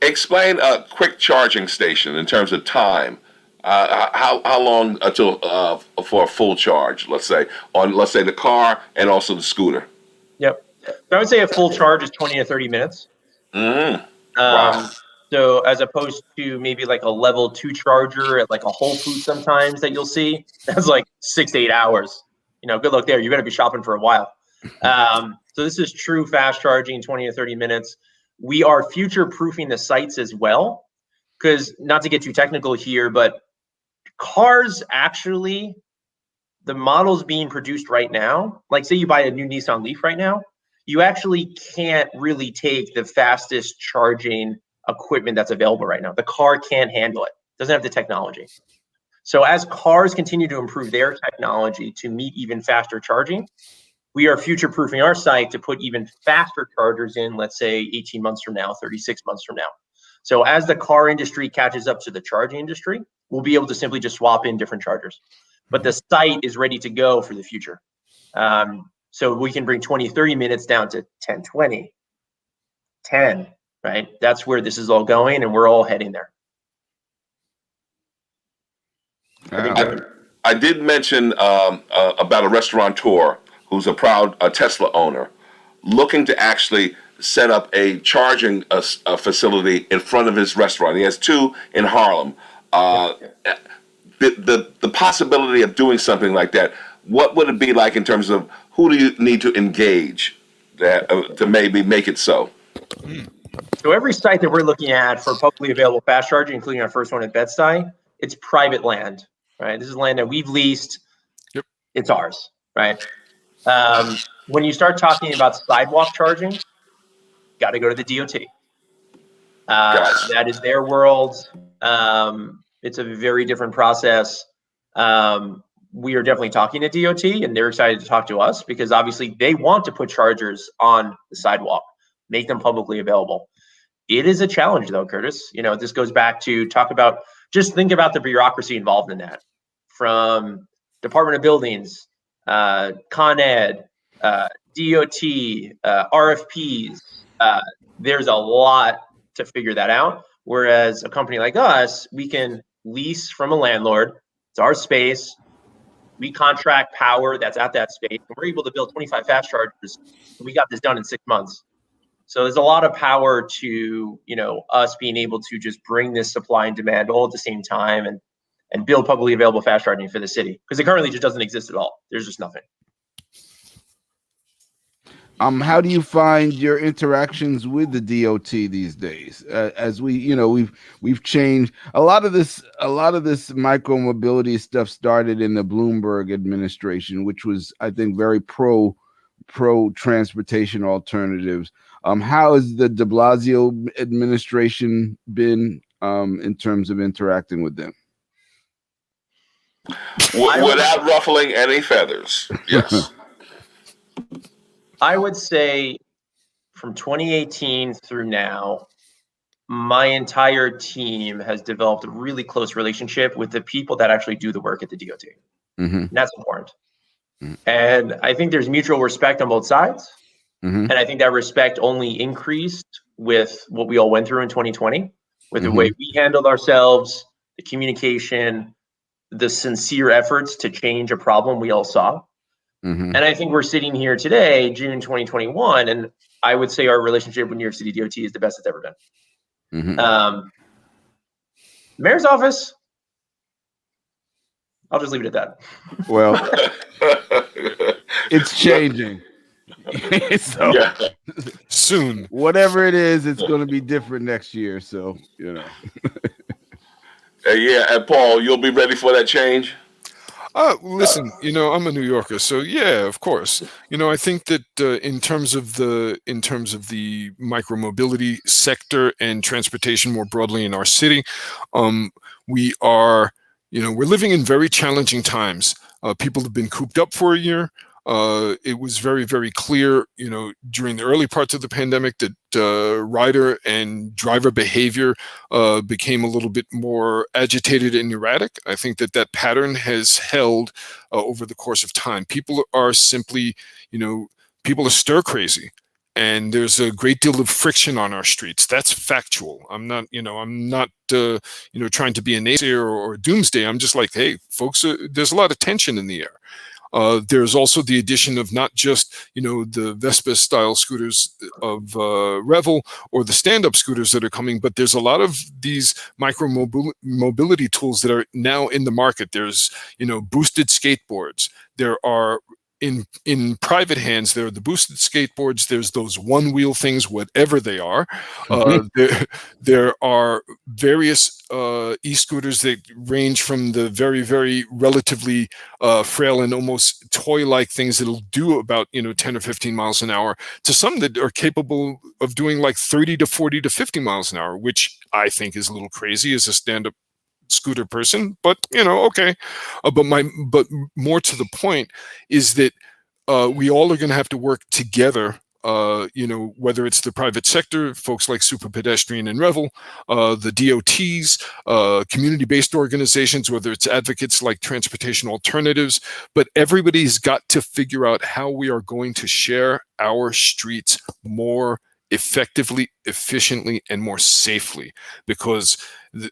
Explain a quick charging station in terms of time. How long until for a full charge? Let's say the car and also the scooter. Yep. So I would say a full charge is 20 to 30 minutes. Wow. So as opposed to maybe like a level 2 charger at like a Whole Foods sometimes that you'll see, that's like 6 to 8 hours. Good luck there. You're going to be shopping for a while. So this is true fast charging, 20 to 30 minutes. We are future proofing the sites as well, because not to get too technical here, but cars actually, the models being produced right now, like say you buy a new Nissan Leaf right now, you actually can't really take the fastest charging equipment that's available right now. The car can't handle it. Doesn't have the technology. So as cars continue to improve their technology to meet even faster charging, we are future-proofing our site to put even faster chargers in, let's say 18 months from now, 36 months from now. So as the car industry catches up to the charging industry, we'll be able to simply just swap in different chargers. But the site is ready to go for the future. So we can bring 20, 30 minutes down to 10, 20, 10, right? That's where this is all going, and we're all heading there. I did mention about a restaurateur who's a proud Tesla owner looking to actually set up a charging facility in front of his restaurant. He has 2 in Harlem. The possibility of doing something like that, what would it be like in terms of who do you need to engage that to maybe make it so? So every site that we're looking at for publicly available fast charging, including our first one at Bed-Stuy, it's private land, right? This is land that we've leased. Yep. It's ours, right? When you start talking about sidewalk charging, got to go to the DOT. That is their world. It's a very different process. We are definitely talking to DOT, and they're excited to talk to us because obviously they want to put chargers on the sidewalk, make them publicly available. It is a challenge though, Curtis. This goes back to just think about the bureaucracy involved in that, from Department of Buildings, Con Ed, DOT, RFPs. There's a lot to figure that out. Whereas a company like us, we can lease from a landlord. It's our space. We contract power that's at that space, and we're able to build 25 fast chargers. We got this done in 6 months. So there's a lot of power to us being able to just bring this supply and demand all at the same time and build publicly available fast charging for the city, because it currently just doesn't exist at all. There's just nothing. How do you find your interactions with the DOT these days? As we've changed a lot of this micromobility stuff started in the Bloomberg administration, which was, I think, very pro transportation alternatives. How has the de Blasio administration been in terms of interacting with them? Without ruffling any feathers, yes. I would say from 2018 through now, my entire team has developed a really close relationship with the people that actually do the work at the DOT. Mm-hmm. And that's important. Mm-hmm. And I think there's mutual respect on both sides. Mm-hmm. And I think that respect only increased with what we all went through in 2020, with the way we handled ourselves, the communication, the sincere efforts to change a problem we all saw. And I think we're sitting here today, June 2021, and I would say our relationship with New York City DOT is the best it's ever been. Mayor's office, I'll just leave it at that. Well, it's changing. So, soon. Whatever it is, it's going to be different next year. So, Yeah, and Paul, you'll be ready for that change? Listen, I'm a New Yorker, so yeah, of course. I think that in terms of the micromobility sector and transportation more broadly in our city, we are, we're living in very challenging times. People have been cooped up for a year. It was very, very clear, during the early parts of the pandemic that rider and driver behavior became a little bit more agitated and erratic. I think that pattern has held over the course of time. People are simply, people are stir crazy. And there's a great deal of friction on our streets. That's factual. I'm not trying to be a naysayer or doomsday. I'm just like, hey, folks, there's a lot of tension in the air. There's also the addition of not just, the Vespa style scooters of Revel or the stand-up scooters that are coming, but there's a lot of these micro-mobility tools that are now in the market. There's, boosted skateboards. There are in private hands, there are the boosted skateboards. There's those one-wheel things, whatever they are. There are various e-scooters that range from the very, very relatively frail and almost toy-like things that'll do about 10 or 15 miles an hour, to some that are capable of doing like 30 to 40 to 50 miles an hour, which I think is a little crazy as a stand-up scooter person, but okay. But more to the point is that we all are going to have to work together. Whether it's the private sector, folks like Superpedestrian and Revel, the DOTs, community-based organizations, whether it's advocates like Transportation Alternatives, but everybody's got to figure out how we are going to share our streets more effectively, efficiently, and more safely, because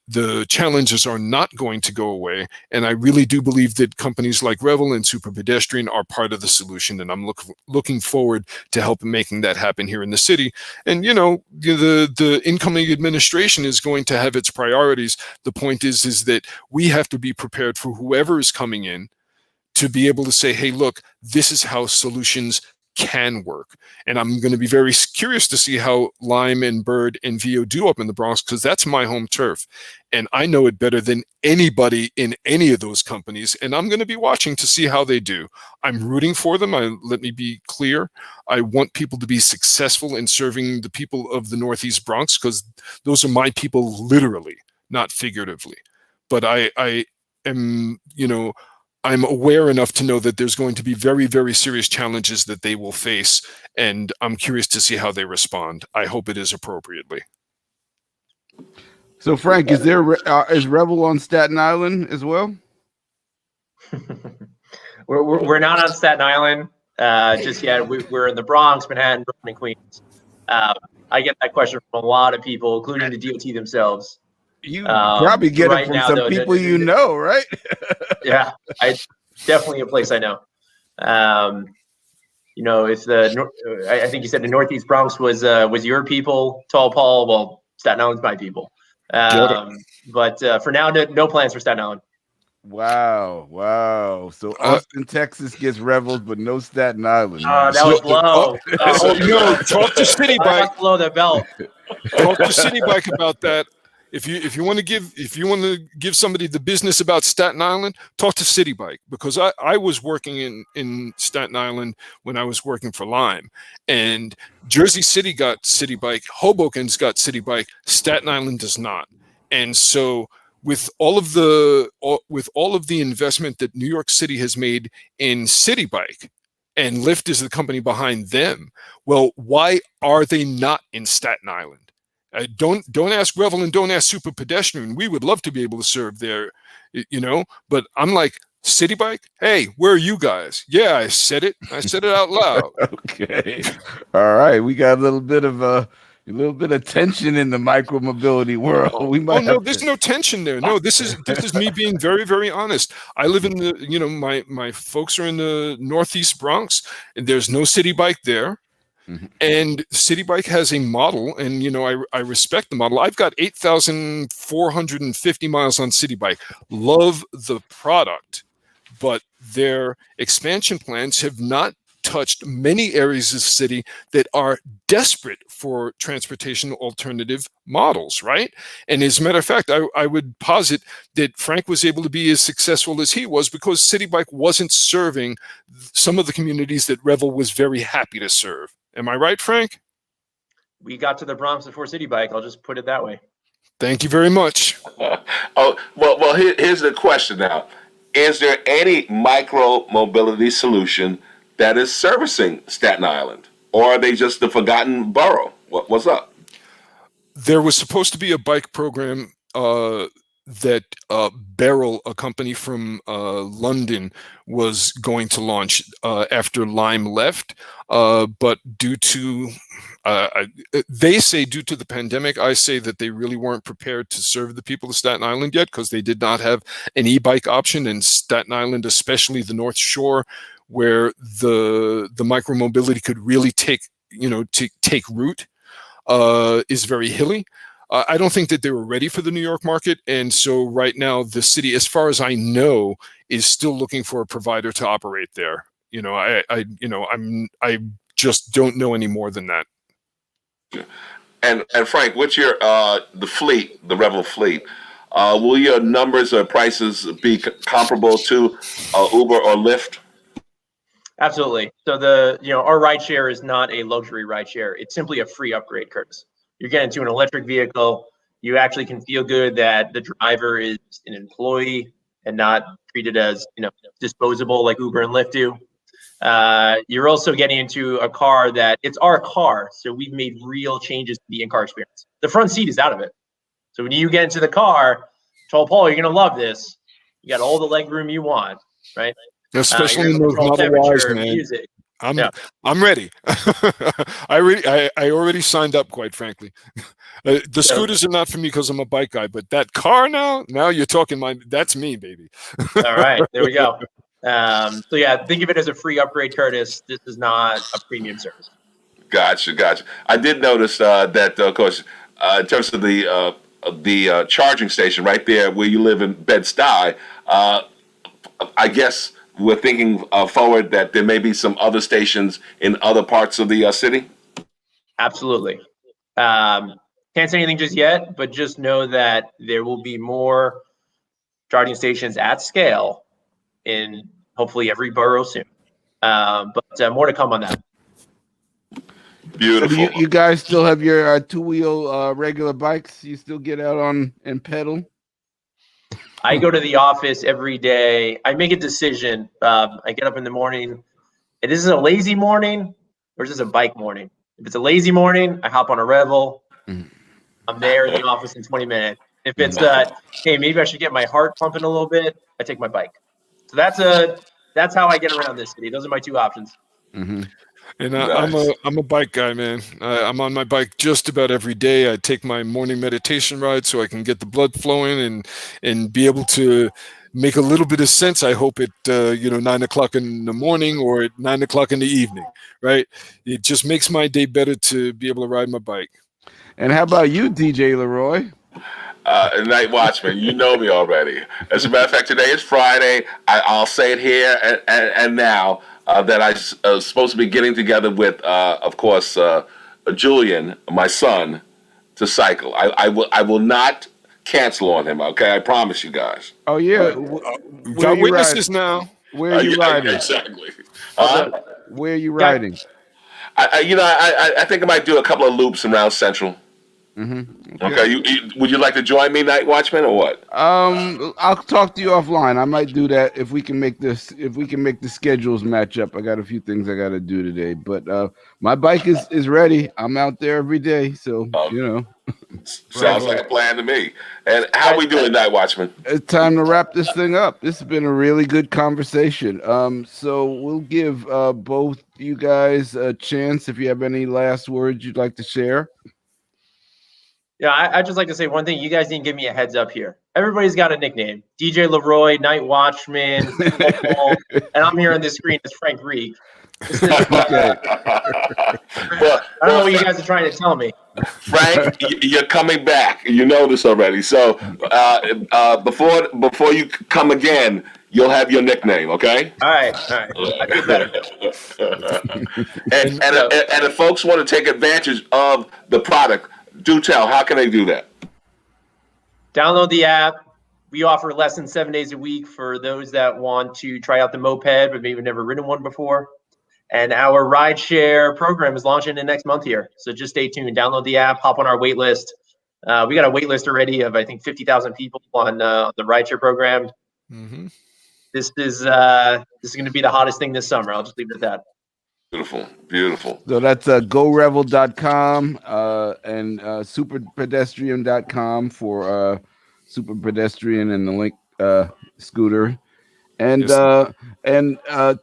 the challenges are not going to go away. And I really do believe that companies like Revel and Superpedestrian are part of the solution. And I'm looking forward to help making that happen here in the city. And, the incoming administration is going to have its priorities. The point is that we have to be prepared for whoever is coming in to be able to say, hey, look, this is how solutions can work. And I'm going to be very curious to see how Lime and Bird and VO do up in the Bronx, because that's my home turf. And I know it better than anybody in any of those companies. And I'm going to be watching to see how they do. I'm rooting for them. Let me be clear. I want people to be successful in serving the people of the Northeast Bronx, because those are my people, literally, not figuratively. But I am, I'm aware enough to know that there's going to be very, very serious challenges that they will face, and I'm curious to see how they respond. I hope it is appropriately. So, Frank, is Revel on Staten Island as well? We're not on Staten Island just yet. We're in the Bronx, Manhattan, Brooklyn, and Queens. I get that question from a lot of people, including the DOT themselves. You probably get it from some people you know, right? Yeah, definitely a place I know. If I think you said the Northeast Bronx was your people, Tall Paul. Well, Staten Island's my people. But for now, no plans for Staten Island. Wow. So Austin, Texas gets Revels, but no Staten Island. That was low. Talk to City Bike. Below the belt. Talk to City Bike about that. If you want to give somebody the business about Staten Island, talk to City Bike, because I was working in Staten Island when I was working for Lime, and Jersey City got City Bike, Hoboken's got City Bike, Staten Island does not. And so with all of the investment that New York City has made in City Bike, and Lyft is the company behind them, well, why are they not in Staten Island? Don't ask Revel and don't ask Superpedestrian. We would love to be able to serve there, but I'm like, City Bike, hey, where are you guys? Yeah, I said it out loud. Okay. All right. We got a little bit of tension in the micromobility world. We might there's no tension there. No, this is me being very, very honest. I live in the, my folks are in the Northeast Bronx, and there's no City Bike there. Mm-hmm. And City Bike has a model, and I respect the model. I've got 8,450 miles on City Bike. Love the product, but their expansion plans have not touched many areas of the city that are desperate for transportation alternative models, right? And as a matter of fact, I would posit that Frank was able to be as successful as he was because City Bike wasn't serving some of the communities that Revel was very happy to serve. Am I right, Frank? We got to the Bronx before City Bike. I'll just put it that way. Thank you very much. Here's the question now. Is there any micro-mobility solution that is servicing Staten Island? Or are they just the forgotten borough? What's up? There was supposed to be a bike program that Beryl, a company from London, was going to launch after Lime left. But due to, they say due to the pandemic, I say that they really weren't prepared to serve the people of Staten Island yet because they did not have an e-bike option in Staten Island, especially the North Shore, where the micromobility could really take root, is very hilly. I don't think that they were ready for the New York market, and so right now the city, as far as I know, is still looking for a provider to operate there. I just don't know any more than that. And Frank, what's your the fleet, the Revel fleet? Will your numbers or prices be comparable to Uber or Lyft? Absolutely. So our rideshare is not a luxury rideshare. It's simply a free upgrade, Curtis. You're getting to an electric vehicle. You actually can feel good that the driver is an employee and not treated as disposable like Uber and Lyft do. You're also getting into a car that it's our car, so we've made real changes to the in-car experience. The front seat is out of it. So when you get into the car, Paul, you're gonna love this. You got all the leg room you want, right? Especially in those Model Ys, man. Music. I'm ready. I already signed up, quite frankly. The scooters are not for me because I'm a bike guy, but that car now you're talking that's me, baby. All right, there we go. So yeah, think of it as a free upgrade, Curtis. This is not a premium service. Gotcha. I did notice that, of course, in terms of the charging station right there where you live in Bed-Stuy, I guess we're thinking forward that there may be some other stations in other parts of the city? Absolutely. Can't say anything just yet, but just know that there will be more charging stations at scale in hopefully every borough soon. But more to come on that. Beautiful. So you guys still have your two-wheel regular bikes? You still get out on and pedal? I go to the office every day. I make a decision. I get up in the morning. It isn't a lazy morning, or is this a bike morning? If it's a lazy morning, I hop on a Revel. I'm there in the office in 20 minutes. If it's hey, maybe I should get my heart pumping a little bit, I take my bike. So that's how I get around this city. Those are my two options. Mm-hmm. And Nice. I'm a bike guy, man. I'm on my bike just about every day. I take my morning meditation ride so I can get the blood flowing and be able to make a little bit of sense. I hope at 9 o'clock in the morning or at 9 o'clock in the evening, right? It just makes my day better to be able to ride my bike. And how about you, DJ LeRoy? Night Watchman, you know me already. As a matter of fact, today is Friday. I'll say it here and now that I was supposed to be getting together with, of course, Julian, my son, to cycle. I will not cancel on him. Okay, I promise you guys. Oh yeah, We've where got you witnesses riding? now. Where are you Yeah, riding? exactly. Where are you riding? I think I might do a couple of loops around Central. Mm-hmm. Okay. Would you like to join me, Night Watchman, or what? I'll talk to you offline. I might do that if we can make this. If we can make the schedules match up. I got a few things I got to do today, but my bike is ready. I'm out there every day, so Sounds like a plan to me. And how we doing, Night Watchman? It's time to wrap this thing up. This has been a really good conversation. So we'll give both you guys a chance if you have any last words you'd like to share. Yeah, I'd just like to say one thing. You guys didn't give me a heads up here. Everybody's got a nickname. DJ LeRoy, Night Watchman, and I'm here on this screen as Frank Reig. Okay. I don't know what you guys are trying to tell me. Frank, you're coming back. You know this already. So before you come again, you'll have your nickname, okay? All right. I feel better. And if folks want to take advantage of the product, do tell. How can they do that? Download the app. We offer less than 7 days a week for those that want to try out the moped but maybe never ridden one before. And our rideshare program is launching in next month here. So just stay tuned. Download the app. Hop on our wait list. We got a wait list already of, I think, 50,000 people on the rideshare program. Mm-hmm. This is going to be the hottest thing this summer. I'll just leave it at that. Beautiful. So that's gorevel.com and superpedestrian.com for Superpedestrian and the Link scooter. And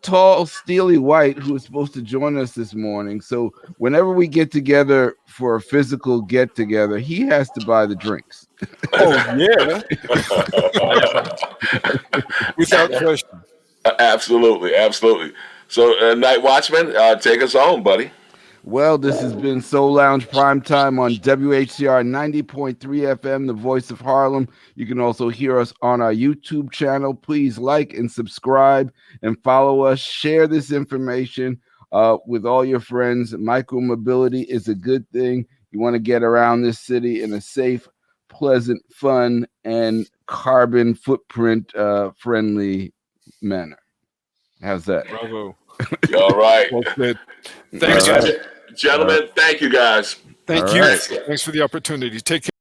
tall Steely White, who was supposed to join us this morning. So whenever we get together for a physical get together, he has to buy the drinks. Oh yeah, without question. Absolutely. So, Night Watchman, take us home, buddy. Well, this has been Soul Lounge Primetime on WHCR 90.3 FM, the voice of Harlem. You can also hear us on our YouTube channel. Please like and subscribe and follow us. Share this information with all your friends. Micromobility is a good thing. You want to get around this city in a safe, pleasant, fun, and carbon footprint friendly manner. How's that? Bravo. All right. Well said. Thanks, Gentlemen, thank you guys. Thank All you. right. Thanks for the opportunity. Take care.